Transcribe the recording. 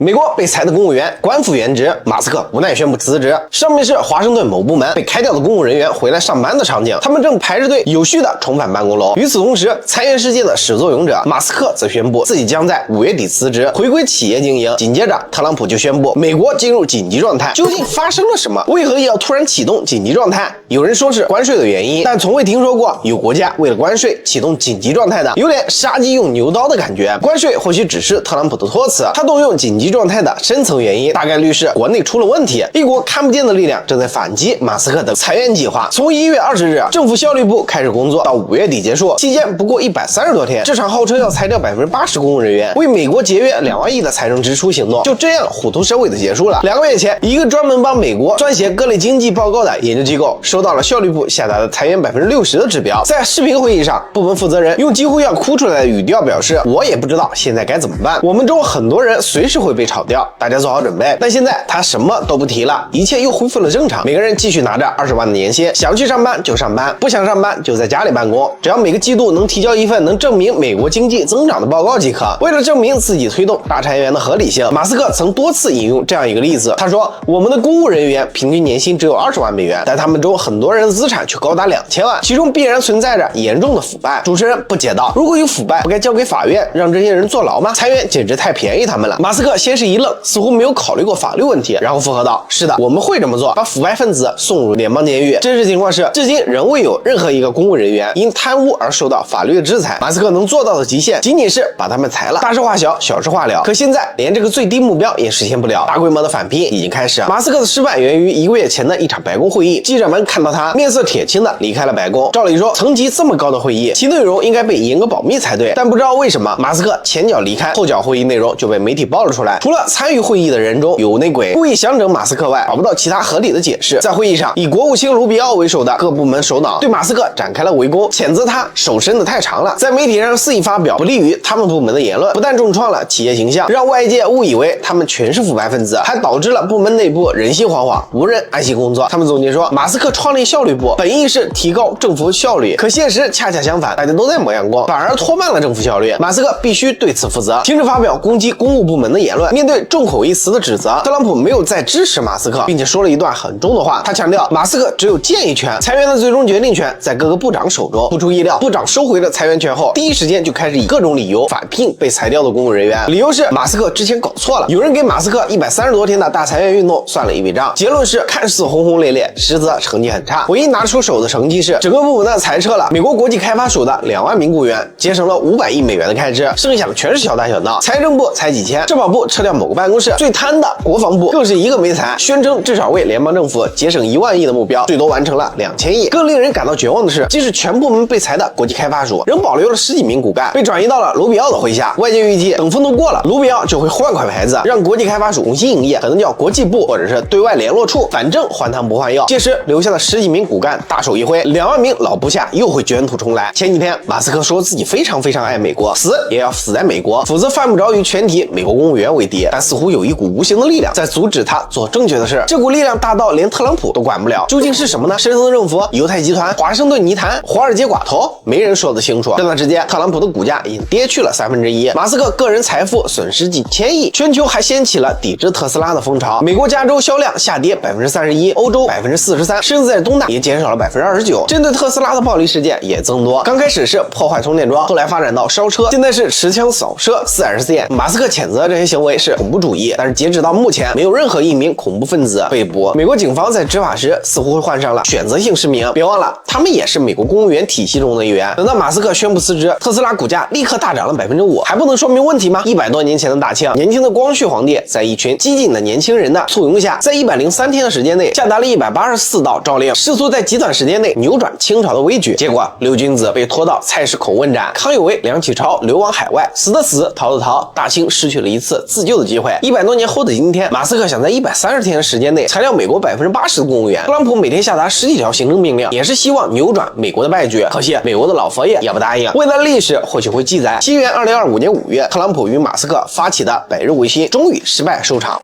美國被裁的公務員官复原職，馬斯克無奈宣布辭職。上面是華盛頓某部門被開掉的公務人員回來上班的場景，他們正排着隊有序地重返辦公樓。與此同時，裁員事件的始作俑者馬斯克則宣布自己將在5月底辭職，回歸企業經營。緊接着，特朗普就宣布美國進入緊急狀態。究竟發生了什麼？為何要突然啟動緊急狀態？有人說是關稅的原因，但從未聽說過有國家為了關稅啟動緊急狀態的，有點殺雞用牛刀的感覺。關稅或許只是特朗普的托詞，他動用緊急狀態的深層原因大概率是國內出了問題，一股看不見的力量正在反擊马斯克的裁員計劃。從1月20日政府效率部開始工作到5月底結束，期間不過130多天，這場號稱要裁掉80%公務人員，為美國節約2萬億的財政支出行動就這樣虎頭蛇尾的結束了。2個月前，一個專門幫美國撰寫各類經濟報告的研究機構收到了效率部下達的裁員60%的指標。在視頻會議上，部門負責人用幾乎要哭出來的語調表示：“我也不知道現在該怎麼辦，我們中很多人隨時會被炒掉，大家做好準備。”但現在他什麼都不提了，一切又恢復了正常，每個人繼續拿着20萬的年薪，想去上班就上班，不想上班就在家裡辦公，只要每個季度能提交一份能證明美國經濟增長的報告即可。为了證明自己推動大裁員的合理性，馬斯克曾多次引用這樣一個例子，他說：“我們的公務人員平均年薪只有20萬美元，但他們中很多人的資產卻高達2000萬，其中必然存在着嚴重的腐敗。”主持人不解道：“如果有腐敗，不該交給法院讓這些人坐牢嗎？裁員簡直太便宜他們了。”馬斯克先是一愣，似乎沒有考慮過法律問題，然後附和道：“是的，我們會這麼做，把腐敗分子送入聯邦監獄。真實情況是，至今仍未有任何一個公務人員因貪污而受到法律的制裁。馬斯克能做到的極限，僅僅是把他們裁了，大事化小，小事化了。可現在連這個最低目標也實現不了，大規模的反拼已經開始。馬斯克的失敗源於1個月前的一場白宮會議，記者們看到他面色鐵青的離開了白宮。照理說，層級這麼高的會議，其內容應該被嚴格保密才對，但不知道為什麼，馬斯克前腳離開，後腳會議內容就被媒體爆了出來。除了參與會議的人中有內鬼故意想整馬斯克外，找不到其他合理的解釋。在會議上，以國務卿盧比奧為首的各部門首腦對馬斯克展開了圍攻，譴責他手伸得太長了，在媒體上肆意發表不利於他們部門的言論，不但重創了企業形象，讓外界誤以為他們全是腐敗分子，還導致了部門內部人心惶惶，無人安心工作。他們總結說，馬斯克創立效率部本意是提高政府效率，可現實恰恰相反，大家都在磨洋工，反而拖慢了政府效率。馬斯克必須對此負責，停止發表攻擊公務部門的言論。面對众口一詞的指責，特朗普沒有再支持馬斯克，並且說了一段很重的話。他強調，馬斯克只有建議權，裁員的最終決定權在各個部長手中。不出意料，部長收回了裁員權後，第一時間就開始以各種理由返聘被裁掉的公務人員。理由是馬斯克之前搞錯了，有人給馬斯克130多天的大裁員運動算了一筆賬，結論是看似轟轟烈烈，實則成績很差。唯一拿出手的成績是整個部門的裁撤了美國國際開發署的2萬名僱員，節省了500億美元的開支，剩下的全是小打小鬧。財政部裁幾千，政保部撤掉某個辦公室，最貪的國防部更是一個沒裁，宣稱至少為聯邦政府節省1萬億的目標，最多完成了2000億。更令人感到絕望的是，即使全部門被裁的國際開發署仍保留了10幾名骨幹，被轉移到了盧比奧的麾下。外界預計等風頭過了，盧比奧就會換塊牌子，讓國際開發署重新營業，可能叫國際部或者是對外聯絡處，反正換湯不換藥。屆時留下的10幾名骨幹大手一揮，2萬名老部下又會捲土重來。前幾天馬斯克說自己非常愛美國，死也要死在美國，否則犯不着與全體美國公務員為敵。但似乎有一股無形的力量在阻止他做正確的事，這股力量大到連特朗普都管不了。究竟是什麼呢？深層政府、猶太集團、華盛頓泥潭、華爾街寡頭，沒人說得清楚。這段時間，特朗普的股價已經跌去了1/3，馬斯克個人財富損失幾千億，全球還掀起了抵制特斯拉的風潮。美國加州銷量下跌31%，歐洲43%，甚至在東大也減少了29%。針對特斯拉的暴力事件也增多，剛開始是破壞充電樁，後來發展到燒車，現在是持槍掃射4S店。馬斯克譴責這些行為是恐怖主義，但是截止到目前，沒有任何一名恐怖分子被捕。美國警方在執法時似乎会患上了選擇性失明，別忘了，他們也是美國公務員體系中的一員。等到馬斯克宣布辭職，特斯拉股價立刻大漲了5%，還不能說明問題嗎？100多年前的大慶，年輕的光緒皇帝在一群激進的年輕人的簇擁下，在103天的時間內下達了184道诏令，試圖在極短時間內扭轉清朝的危局。結果六君子被拖到菜市口問斩，康有为、梁启超流亡海外，死的死，逃的逃，大清失去了一次自救的機會。100多年後的今天，馬斯克想在130天的時間內裁掉美國80%的公務員，特朗普每天下達10幾條行政命令，也是希望扭轉美國的敗局。可惜美國的老佛爺也不答應。未來歷史或許會記載，西元2025年5月，特朗普與馬斯克發起的百日維新終於失敗收場。